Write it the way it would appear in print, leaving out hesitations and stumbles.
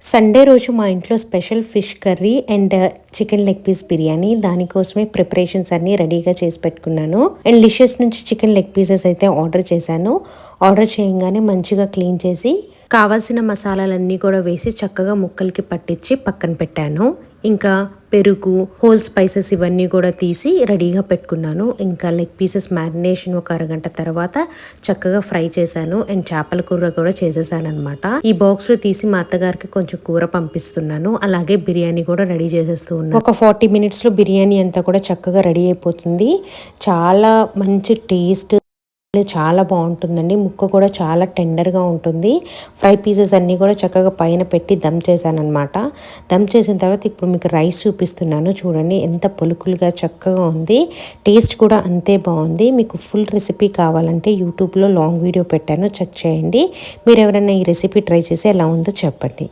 Sunday రోజు మా ఇంట్లో special fish curry and chicken leg piece biryani. దానికోసమే ప్రిపరేషన్స్ అన్నీ రెడీగా చేసి పెట్టుకున్నాను. అండ్ లిషియస్ నుంచి చికెన్ లెగ్ పీసెస్ అయితే ఆర్డర్ చేశాను. ఆర్డర్ చేయగానే మంచిగా క్లీన్ చేసి కావాల్సిన మసాలాలన్నీ కూడా వేసి చక్కగా ముక్కలకి పట్టించి పక్కన పెట్టాను. ఇంకా పెరుగు, హోల్ స్పైసెస్ ఇవన్నీ కూడా తీసి రెడీగా పెట్టుకున్నాను. ఇంకా లెగ్ పీసెస్ మ్యారినేషన్ ఒక అరగంట తర్వాత చక్కగా ఫ్రై చేశాను. అండ్ చేపల కూర కూడా చేసేసాను అనమాట. ఈ బాక్స్ లో తీసి మా అత్తగారికి కొంచెం కూర పంపిస్తున్నాను. అలాగే బిర్యానీ కూడా రెడీ చేసేస్తూ ఉన్నాను. ఒక 40 minutes లో బిర్యానీ అంతా కూడా చక్కగా రెడీ అయిపోతుంది. చాలా మంచి టేస్ట్, చాలా బాగుంటుందండి. ముక్క కూడా చాలా టెండర్గా ఉంటుంది. ఫ్రై పీసెస్ అన్నీ కూడా చక్కగా పైన పెట్టి దమ్ చేశాను అనమాట. దమ్ చేసిన తర్వాత ఇప్పుడు మీకు రైస్ చూపిస్తున్నాను. చూడండి ఎంత పొలుకులుగా చక్కగా ఉంది. టేస్ట్ కూడా అంతే బాగుంది. మీకు ఫుల్ రెసిపీ కావాలంటే యూట్యూబ్లో లాంగ్ వీడియో పెట్టాను, చెక్ చేయండి. మీరు ఎవరైనా ఈ రెసిపీ ట్రై చేసి ఎలా ఉందో చెప్పండి.